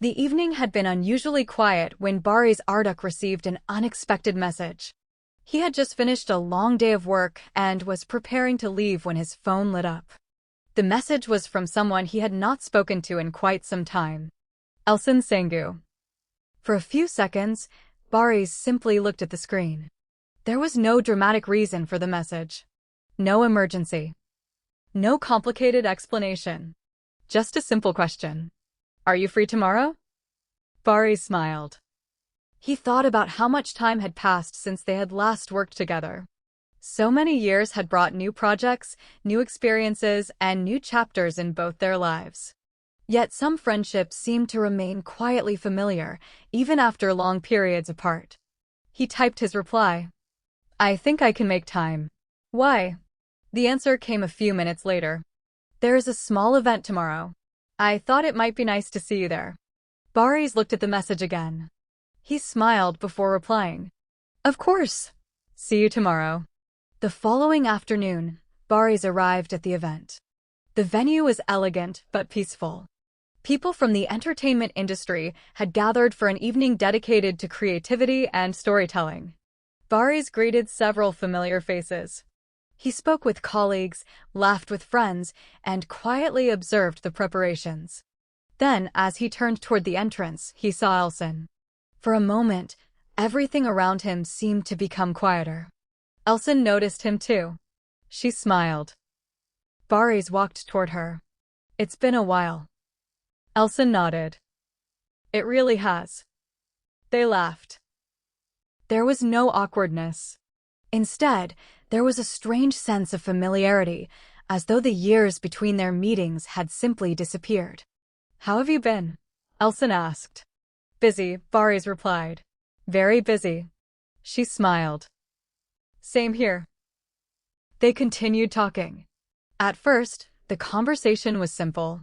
The evening had been unusually quiet when Barış Arduç received an unexpected message. He had just finished a long day of work and was preparing to leave when his phone lit up. The message was from someone he had not spoken to in quite some time. Elçin Sangu. For a few seconds, Barış simply looked at the screen. There was no dramatic reason for the message. No emergency. No complicated explanation. Just a simple question. Are you free tomorrow? Barış smiled. He thought about how much time had passed since they had last worked together. So many years had brought new projects, new experiences, and new chapters in both their lives. Yet some friendships seemed to remain quietly familiar, even after long periods apart. He typed his reply. I think I can make time. Why? The answer came a few minutes later. There is a small event tomorrow. I thought it might be nice to see you there. Barış looked at the message again. He smiled before replying. Of course. See you tomorrow. The following afternoon, Barış arrived at the event. The venue was elegant but peaceful. People from the entertainment industry had gathered for an evening dedicated to creativity and storytelling. Barış greeted several familiar faces. He spoke with colleagues, laughed with friends, and quietly observed the preparations. Then, as he turned toward the entrance, he saw Elçin. For a moment, everything around him seemed to become quieter. Elçin noticed him too. She smiled. Barış walked toward her. It's been a while. Elçin nodded. It really has. They laughed. There was no awkwardness. Instead, there was a strange sense of familiarity, as though the years between their meetings had simply disappeared. How have you been? Elçin asked. Busy, Barış replied. Very busy. She smiled. Same here. They continued talking. At first, the conversation was simple.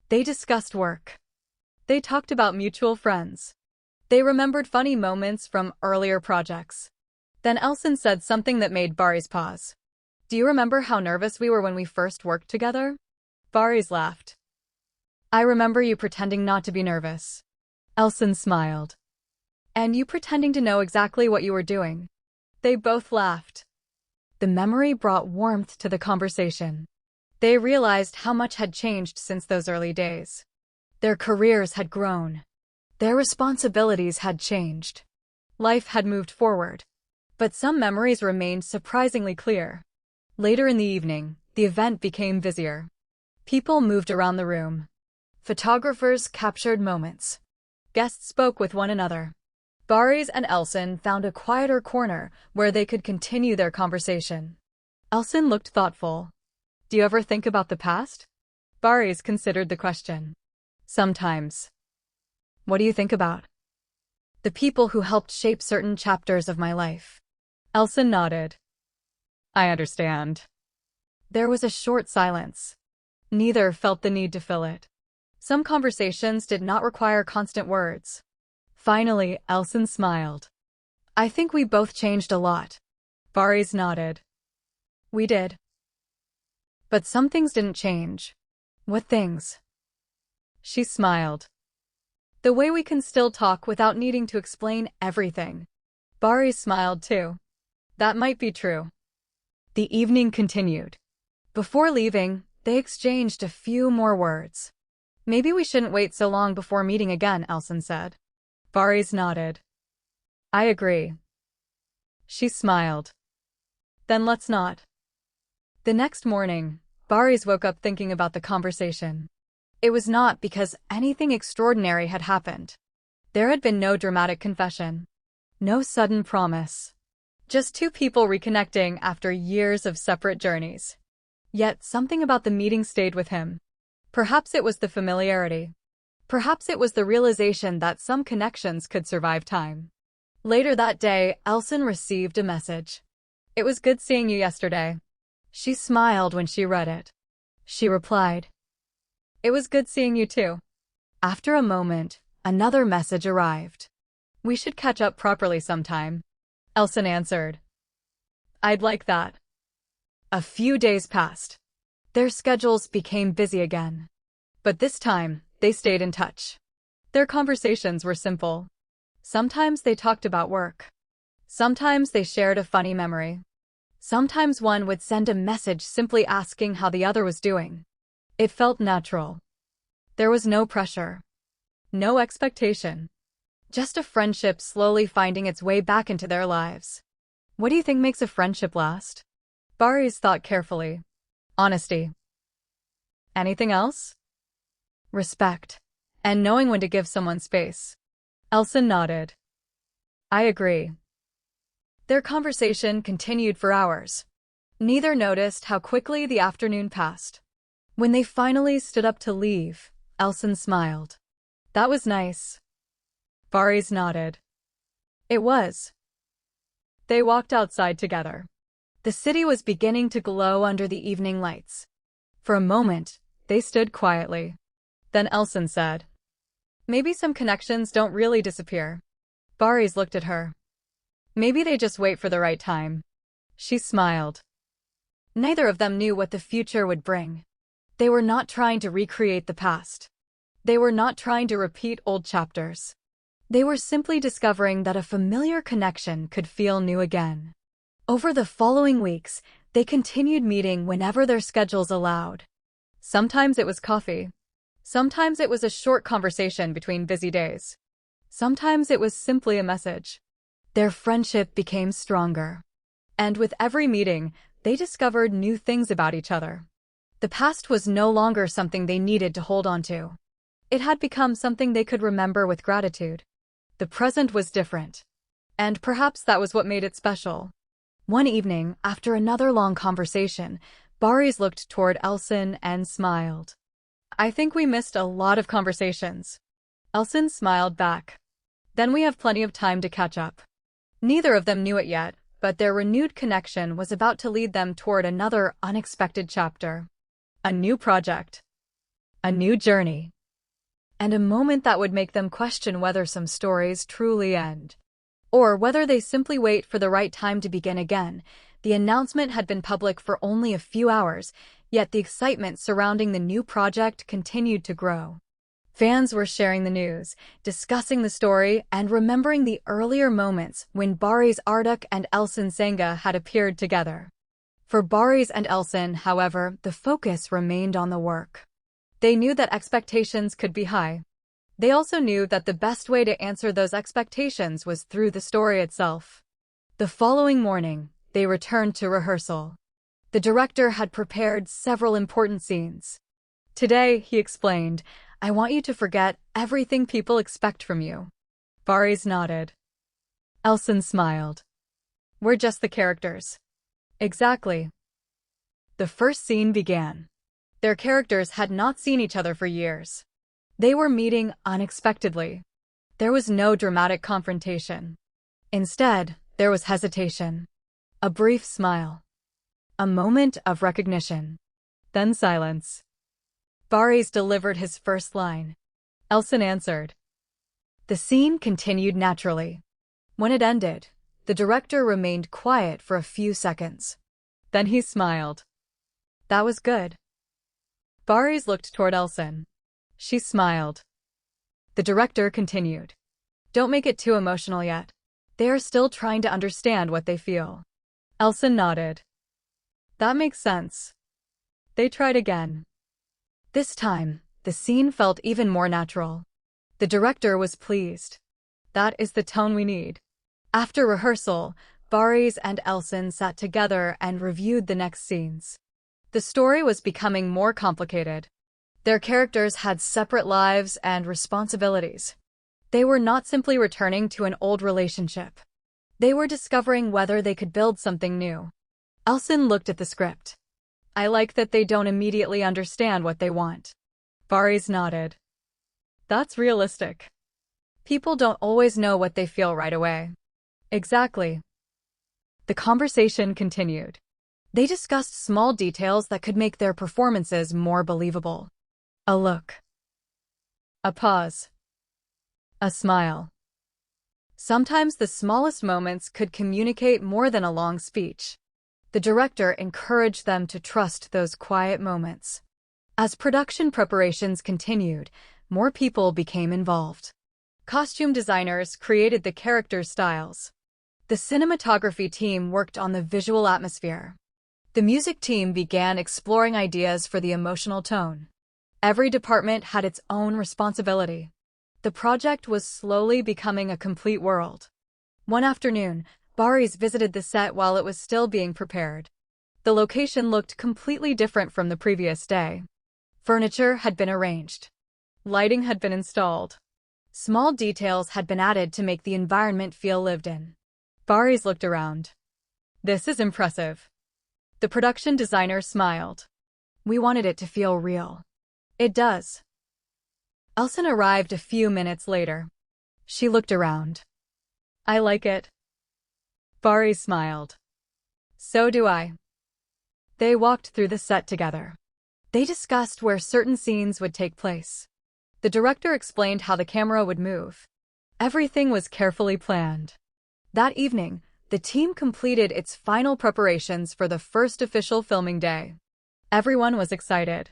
They discussed work. They talked about mutual friends. They remembered funny moments from earlier projects. Then Elçin said something that made Barış pause. Do you remember how nervous we were when we first worked together? Barış laughed. I remember you pretending not to be nervous. Elçin smiled. And you pretending to know exactly what you were doing. They both laughed. The memory brought warmth to the conversation. They realized how much had changed since those early days. Their careers had grown. Their responsibilities had changed. Life had moved forward. But some memories remained surprisingly clear. Later in the evening, the event became busier. People moved around the room. Photographers captured moments. Guests spoke with one another. Barış and Elçin found a quieter corner where they could continue their conversation. Elçin looked thoughtful. Do you ever think about the past? Barış considered the question. Sometimes. What do you think about? The people who helped shape certain chapters of my life. Elçin nodded. I understand. There was a short silence. Neither felt the need to fill it. Some conversations did not require constant words. Finally, Elçin smiled. I think we both changed a lot. Barış nodded. We did. But some things didn't change. What things? She smiled. The way we can still talk without needing to explain everything. Barış smiled too. That might be true. The evening continued. Before leaving, they exchanged a few more words. Maybe we shouldn't wait so long before meeting again, Elçin said. Barış nodded. I agree. She smiled. Then let's not. The next morning, Barış woke up thinking about the conversation. It was not because anything extraordinary had happened. There had been no dramatic confession. No sudden promise. Just two people reconnecting after years of separate journeys. Yet something about the meeting stayed with him. Perhaps it was the familiarity. Perhaps it was the realization that some connections could survive time. Later that day, Elçin received a message. It was good seeing you yesterday. She smiled when she read it. She replied. It was good seeing you too. After a moment, another message arrived. We should catch up properly sometime. Elçin answered. I'd like that. A few days passed. Their schedules became busy again. But this time, they stayed in touch. Their conversations were simple. Sometimes they talked about work. Sometimes they shared a funny memory. Sometimes one would send a message simply asking how the other was doing. It felt natural. There was no pressure. No expectation. Just a friendship slowly finding its way back into their lives. What do you think makes a friendship last? Barış thought carefully. Honesty. Anything else? Respect. And knowing when to give someone space. Elçin nodded. I agree. Their conversation continued for hours. Neither noticed how quickly the afternoon passed. When they finally stood up to leave, Elçin smiled. That was nice. Barış nodded. It was. They walked outside together. The city was beginning to glow under the evening lights. For a moment, they stood quietly. Then Elçin said, maybe some connections don't really disappear. Barış looked at her. Maybe they just wait for the right time. She smiled. Neither of them knew what the future would bring. They were not trying to recreate the past. They were not trying to repeat old chapters. They were simply discovering that a familiar connection could feel new again. Over the following weeks, they continued meeting whenever their schedules allowed. Sometimes it was coffee. Sometimes it was a short conversation between busy days. Sometimes it was simply a message. Their friendship became stronger. And with every meeting, they discovered new things about each other. The past was no longer something they needed to hold on to. It had become something they could remember with gratitude. The present was different. And perhaps that was what made it special. One evening, after another long conversation, Barış looked toward Elçin and smiled. I think we missed a lot of conversations. Elçin smiled back. Then we have plenty of time to catch up. Neither of them knew it yet, but their renewed connection was about to lead them toward another unexpected chapter. A new project. A new journey. And a moment that would make them question whether some stories truly end. Or whether they simply wait for the right time to begin again. The announcement had been public for only a few hours, yet the excitement surrounding the new project continued to grow. Fans were sharing the news, discussing the story, and remembering the earlier moments when Barış Arduç and Elçin Sangu had appeared together. For Barış and Elçin, however, the focus remained on the work. They knew that expectations could be high. They also knew that the best way to answer those expectations was through the story itself. The following morning, they returned to rehearsal. The director had prepared several important scenes. Today, he explained, I want you to forget everything people expect from you. Barış nodded. Elçin smiled. We're just the characters. Exactly. The first scene began. Their characters had not seen each other for years. They were meeting unexpectedly. There was no dramatic confrontation. Instead, there was hesitation. A brief smile. A moment of recognition. Then silence. Barış delivered his first line. Elçin answered. The scene continued naturally. When it ended, the director remained quiet for a few seconds. Then he smiled. That was good. Barış looked toward Elçin. She smiled. The director continued. Don't make it too emotional yet. They are still trying to understand what they feel. Elçin nodded. That makes sense. They tried again. This time, the scene felt even more natural. The director was pleased. That is the tone we need. After rehearsal, Barış and Elçin sat together and reviewed the next scenes. The story was becoming more complicated. Their characters had separate lives and responsibilities. They were not simply returning to an old relationship. They were discovering whether they could build something new. Elçin looked at the script. I like that they don't immediately understand what they want. Barış nodded. That's realistic. People don't always know what they feel right away. Exactly. The conversation continued. They discussed small details that could make their performances more believable. A look. A pause. A smile. Sometimes the smallest moments could communicate more than a long speech. The director encouraged them to trust those quiet moments. As production preparations continued, more people became involved. Costume designers created the characters' styles. The cinematography team worked on the visual atmosphere. The music team began exploring ideas for the emotional tone. Every department had its own responsibility. The project was slowly becoming a complete world. One afternoon, Barış visited the set while it was still being prepared. The location looked completely different from the previous day. Furniture had been arranged. Lighting had been installed. Small details had been added to make the environment feel lived in. Barış looked around. "This is impressive." The production designer smiled. "We wanted it to feel real." "It does." Elçin arrived a few minutes later. She looked around. "I like it." Barış smiled. "So do I." They walked through the set together. They discussed where certain scenes would take place. The director explained how the camera would move. Everything was carefully planned. That evening, the team completed its final preparations for the first official filming day. Everyone was excited.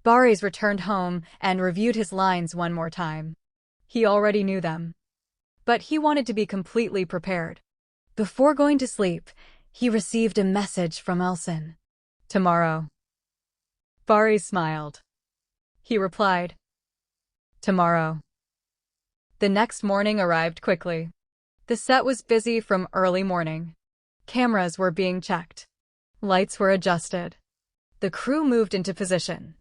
Barış returned home and reviewed his lines one more time. He already knew them. But he wanted to be completely prepared. Before going to sleep, he received a message from Elçin. "Tomorrow." Barış smiled. He replied, "Tomorrow." The next morning arrived quickly. The set was busy from early morning. Cameras were being checked. Lights were adjusted. The crew moved into position.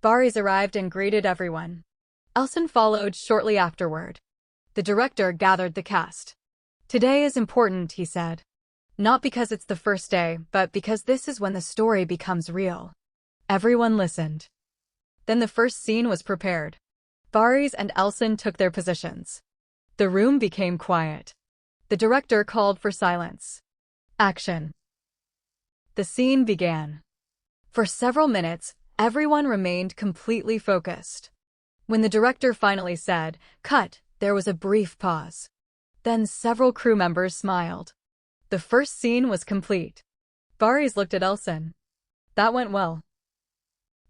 Barış arrived and greeted everyone. Elçin followed shortly afterward. The director gathered the cast. "Today is important," he said. "Not because it's the first day, but because this is when the story becomes real." Everyone listened. Then the first scene was prepared. Barış and Elçin took their positions. The room became quiet. The director called for silence. "Action." The scene began. For several minutes, everyone remained completely focused. When the director finally said, "Cut," there was a brief pause. Then several crew members smiled. The first scene was complete. Barış looked at Elçin. "That went well."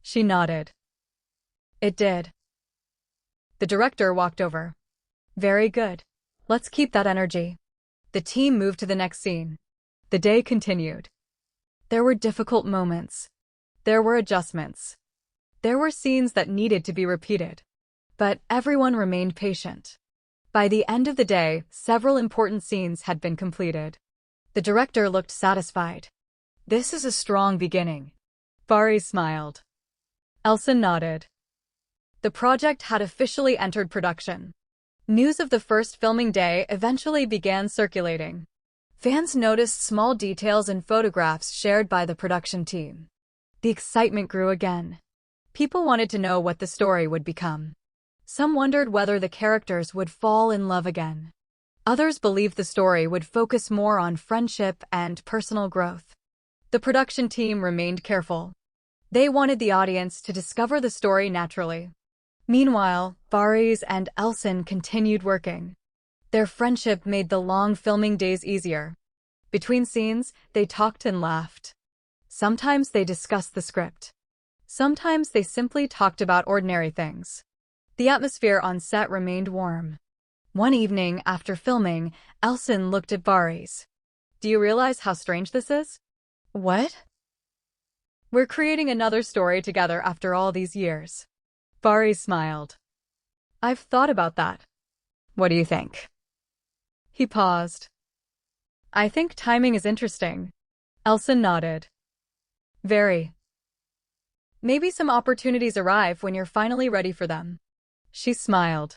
She nodded. "It did." The director walked over. "Very good. Let's keep that energy." The team moved to the next scene. The day continued. There were difficult moments. There were adjustments. There were scenes that needed to be repeated. But everyone remained patient. By the end of the day, several important scenes had been completed. The director looked satisfied. "This is a strong beginning." Barış smiled. Elçin nodded. The project had officially entered production. News of the first filming day eventually began circulating. Fans noticed small details in photographs shared by the production team. The excitement grew again. People wanted to know what the story would become. Some wondered whether the characters would fall in love again. Others believed the story would focus more on friendship and personal growth. The production team remained careful. They wanted the audience to discover the story naturally. Meanwhile, Barış and Elçin continued working. Their friendship made the long filming days easier. Between scenes, they talked and laughed. Sometimes they discussed the script. Sometimes they simply talked about ordinary things. The atmosphere on set remained warm. One evening after filming, Elçin looked at Barış. "Do you realize how strange this is?" "What?" "We're creating another story together after all these years." Barış smiled. "I've thought about that. What do you think?" He paused. "I think timing is interesting." Elçin nodded. "Very. Maybe some opportunities arrive when you're finally ready for them." She smiled.